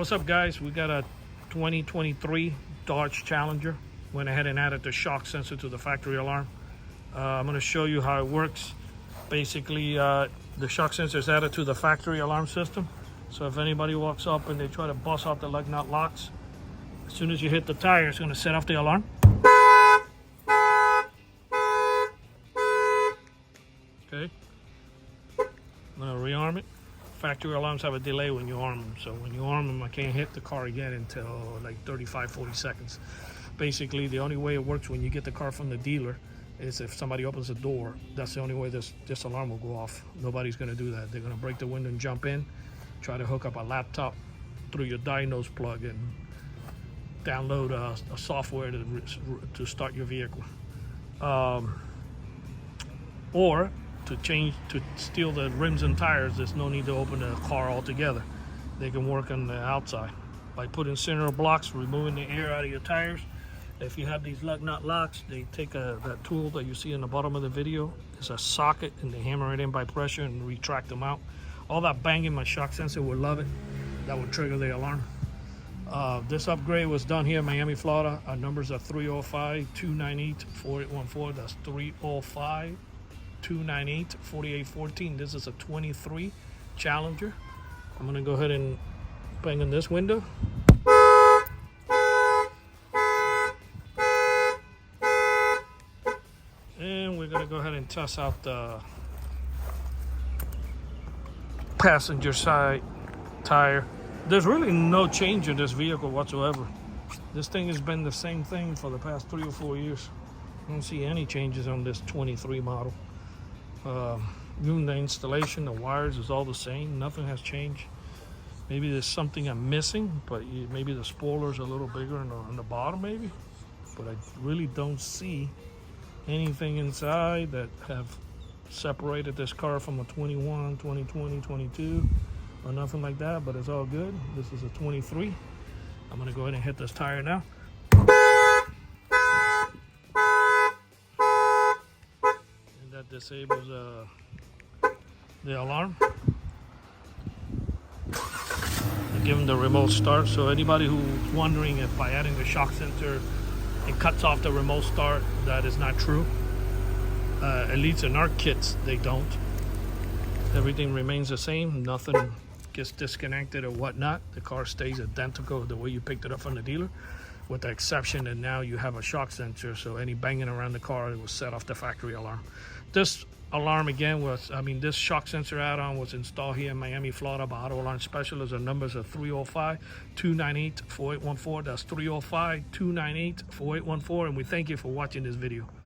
What's up, guys? We got a 2023 Dodge Challenger. Went ahead and added the shock sensor to the factory alarm. I'm going to show you how it works. Basically, the shock sensor is added to the factory alarm system. So if anybody walks up and they try to bust out the lug nut locks, as soon as you hit the tire, it's going to set off the alarm. Okay. I'm going to rearm it. Factory alarms have a delay when you arm them. So when you arm them, I can't hit the car again until like 35-40 seconds. Basically, the only way it works when you get the car from the dealer is if somebody opens the door. That's the only way this alarm will go off. Nobody's going to do that. They're going to break the window and jump in, try to hook up a laptop through your diagnose plug and download a software to start your vehicle. Or to steal the rims and tires, there's no need to open the car altogether. They can work on the outside by putting center blocks, removing the air out of your tires. If you have these lug nut locks, they take that tool that you see in the bottom of the video. It's a socket, and they hammer it in by pressure and retract them out. All that banging, my shock sensor would love it. That would trigger the alarm. This upgrade was done here in Miami, Florida. Our numbers are 305-298-4814. That's 305-298-4814. This is a 23 Challenger. I'm gonna go ahead and bang on this window. And we're gonna go ahead and test out the passenger side tire. There's really no change in this vehicle whatsoever. This thing has been the same thing for the past 3 or 4 years. I don't see any changes on this 23 model. Even the installation, the wires is all the same. Nothing has changed. Maybe there's something I'm missing, but maybe the spoiler's a little bigger on the bottom, maybe. But I really don't see anything inside that have separated this car from a 21, 2020, 22, or nothing like that, but it's all good. This is a 23. I'm gonna go ahead and hit this tire now. And that disables the alarm. I give them the remote start. So anybody who's wondering if by adding the shock sensor it cuts off the remote start, that is not true. At least in our kits, they don't. Everything remains the same. Nothing gets disconnected or whatnot. The car stays identical the way you picked it up from the dealer, with the exception that now you have a shock sensor, so any banging around the car, it will set off the factory alarm. This alarm again this shock sensor add-on was installed here in Miami, Florida by Auto Alarm Specialists. The numbers are 305-298-4814. That's 305-298-4814, and we thank you for watching this video.